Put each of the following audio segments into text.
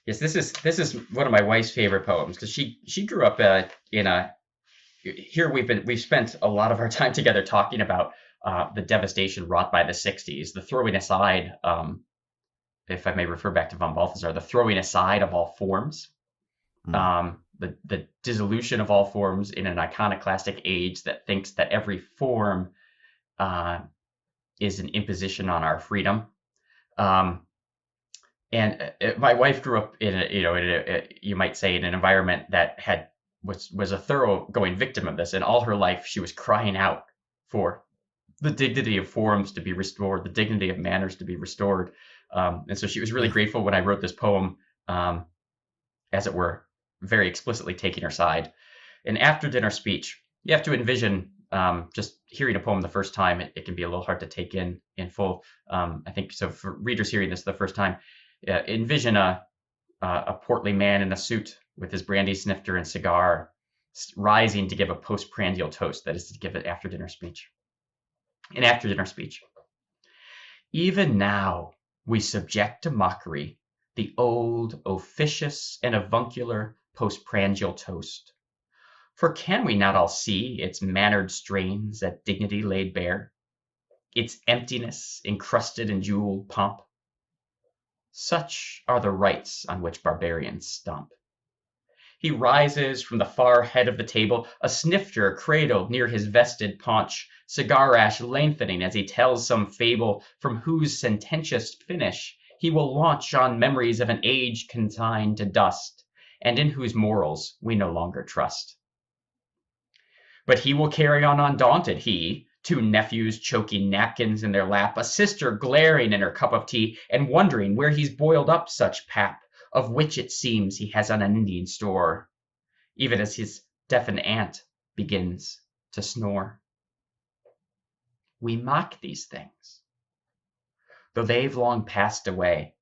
Yes, this is one of my wife's favorite poems because she grew up in a here we've spent a lot of our time together talking about the devastation wrought by the 60s, the throwing aside, if I may refer back to von Balthasar, the throwing aside of all forms, Mm. the dissolution of all forms in an iconoclastic age that thinks that every form uh, is an imposition on our freedom. Um, and my wife grew up in you might say, in an environment that was a thoroughgoing victim of this, and all her life she was crying out for the dignity of forms to be restored, the dignity of manners to be restored. And so she was really Mm. grateful when I wrote this poem, as it were, very explicitly taking her side. An after dinner speech, you have to envision, just hearing a poem the first time, it can be a little hard to take in full. I think so for readers hearing this the first time, envision a portly man in a suit with his brandy snifter and cigar rising to give a postprandial toast, that is to give an after dinner speech. An after dinner speech. Even now we subject to mockery the old, officious, and avuncular postprandial toast. For can we not all see its mannered strains at dignity laid bare, its emptiness encrusted in jeweled pomp? Such are the rites on which barbarians stomp. He rises from the far head of the table, a snifter cradled near his vested paunch, cigar ash lengthening as he tells some fable from whose sententious finish he will launch on memories of an age consigned to dust, and in whose morals we no longer trust. But he will carry on undaunted, he, two nephews choking napkins in their lap, a sister glaring in her cup of tea, and wondering where he's boiled up such pap, of which it seems he has unending store, even as his deafened aunt begins to snore. We mock these things, though they've long passed away,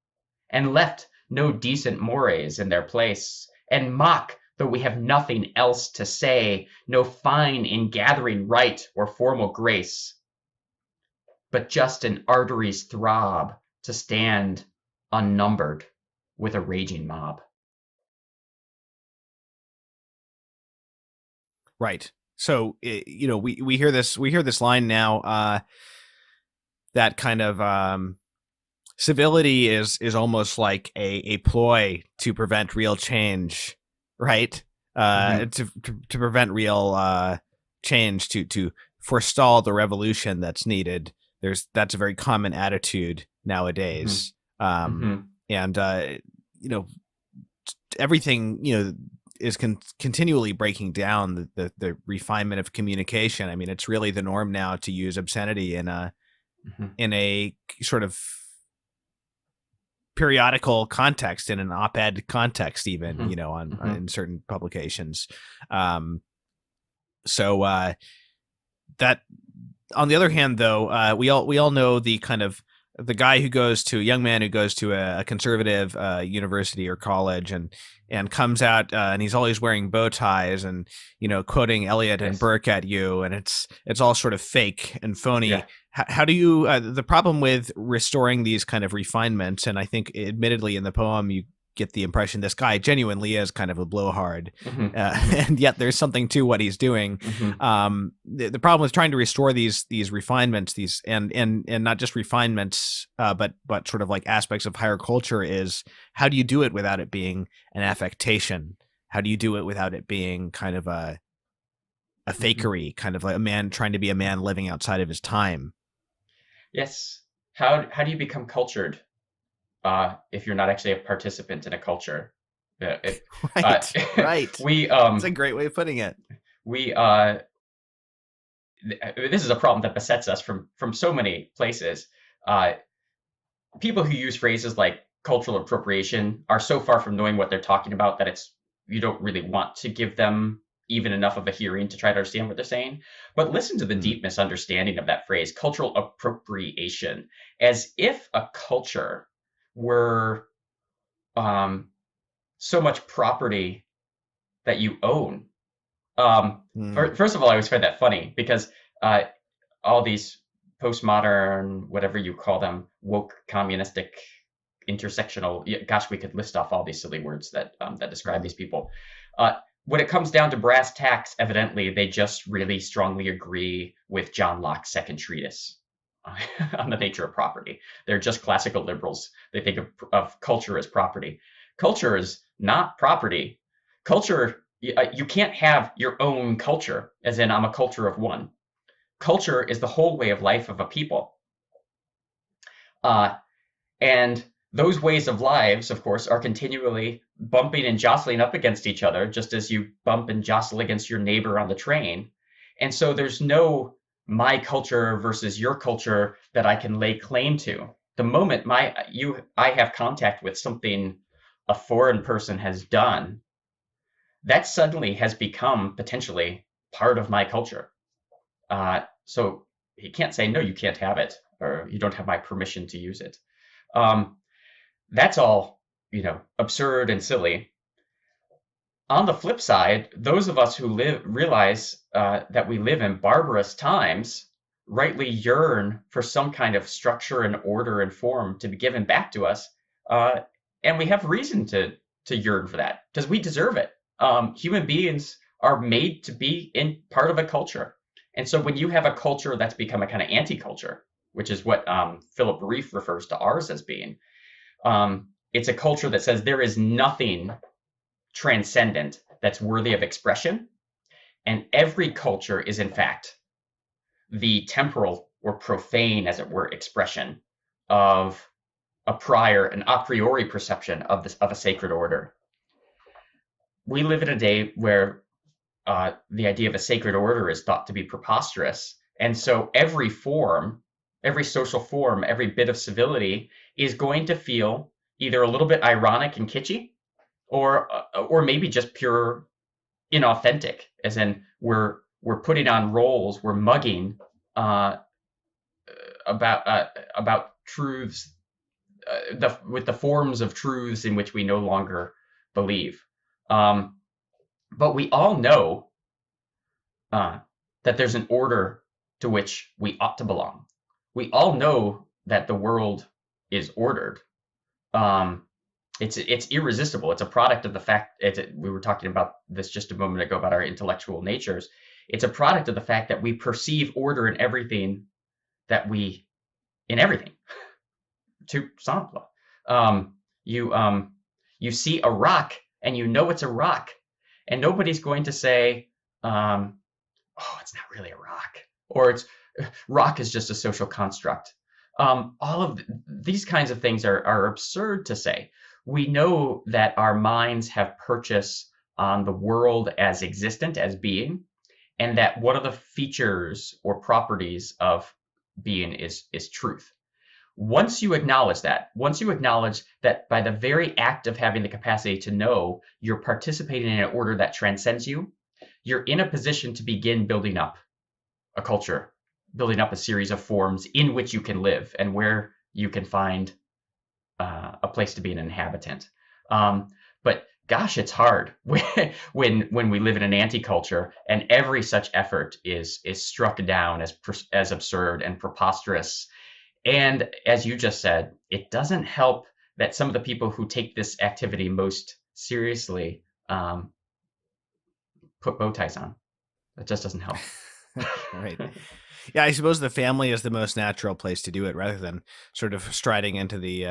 and left no decent mores in their place, and mock though we have nothing else to say, no fine ingathering right or formal grace, but just an artery's throb to stand unnumbered with a raging mob. Right. So we hear this line now, that kind of civility is almost like a ploy to prevent real change, right? Mm-hmm. To prevent real change, to forestall the revolution that's needed. That's a very common attitude Mm-hmm. nowadays. Um, Mm-hmm. and you know everything is continually breaking down the refinement of communication. I mean, it's really the norm now to use obscenity Mm-hmm. in a sort of periodical context, in an op-ed context, even, Mm-hmm. on Mm-hmm. in certain publications. um so that On the other hand, though, we all know the kind of the guy who goes to a young man who goes to a conservative university or college, and comes out, and he's always wearing bow ties, and quoting Eliot and Yes. Burke at you, and it's all sort of fake and phony. Yeah. How do you the problem with restoring these kind of refinements, and I think admittedly in the poem you get the impression this guy genuinely is kind of a blowhard, Mm-hmm. Mm-hmm. and yet there's something to what he's doing. Mm-hmm. The problem with trying to restore these refinements, these and not just refinements, but sort of like aspects of higher culture, is how do you do it without it being an affectation? How do you do it without it being kind of a Mm-hmm. fakery, kind of like a man trying to be a man living outside of his time? Yes. How do you become cultured, if you're not actually a participant in a culture? It, uh, Right, right. we That's a great way of putting it. we this is a problem that besets us from so many places. Uh, People who use phrases like cultural appropriation are so far from knowing what they're talking about that it's you don't really want to give them even enough of a hearing to try to understand what they're saying. But listen to the Mm. deep misunderstanding of that phrase, cultural appropriation, as if a culture were um, so much property that you own. Mm. First of all, I always find that funny because uh, all these postmodern, whatever you call them, woke communistic intersectional. Gosh, we could list off all these silly words that describe Mm. these people. Uh, when it comes down to brass tacks, evidently they just really strongly agree with John Locke's second treatise on the nature of property. They're just classical liberals. They think of culture as property. Culture is not property. Culture, you can't have your own culture, as in I'm a culture of one. Culture is the whole way of life of a people. Uh, and those ways of lives, of course, are continually bumping and jostling up against each other, just as you bump and jostle against your neighbor on the train. And so there's no my culture versus your culture that I can lay claim to. The moment I have contact with something a foreign person has done, that suddenly has become potentially part of my culture. So he can't say, no, you can't have it, or you don't have my permission to use it. Um, that's all, absurd and silly. On the flip side, those of us who realize that we live in barbarous times rightly yearn for some kind of structure and order and form to be given back to us. And we have reason to yearn for that because we deserve it. Human beings are made to be in part of a culture. And so when you have a culture that's become a kind of anti-culture, which is what Philip Reef refers to ours as being, it's a culture that says there is nothing transcendent that's worthy of expression. And every culture is, in fact, the temporal or profane, as it were, expression of an a priori perception of a sacred order. We live in a day where the idea of a sacred order is thought to be preposterous. And so every social form, every bit of civility is going to feel either a little bit ironic and kitschy, or maybe just pure inauthentic, as in we're putting on roles, we're mugging uh, about truths, with the forms of truths in which we no longer believe. But we all know uh, that there's an order to which we ought to belong. We all know that the world is ordered. Um, it's irresistible. It's a product of the fact. We were talking about this just a moment ago about our intellectual natures. It's a product of the fact that we perceive order in everything in everything. Tout simple. Um, you you see a rock and you know it's a rock, and nobody's going to say, "Oh, it's not really a rock," or "It's rock is just a social construct." All of these kinds of things are absurd to say. We know that our minds have purchase on the world as existent, as being, and that one of the features or properties of being is truth. Once you acknowledge that by the very act of having the capacity to know, you're participating in an order that transcends you, you're in a position to begin building up a culture, building up a series of forms in which you can live and where you can find a place to be an inhabitant. But gosh, it's hard when we live in an anti-culture and every such effort is struck down as absurd and preposterous. And as you just said, it doesn't help that some of the people who take this activity most seriously put bow ties on. That just doesn't help. Right. Yeah, I suppose the family is the most natural place to do it, rather than sort of striding into the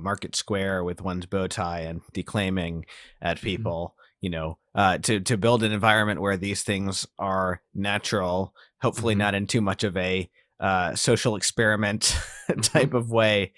market square with one's bow tie and declaiming at Mhm. people. To build an environment where these things are natural, hopefully Mhm. not in too much of a social experiment type Mhm. of way.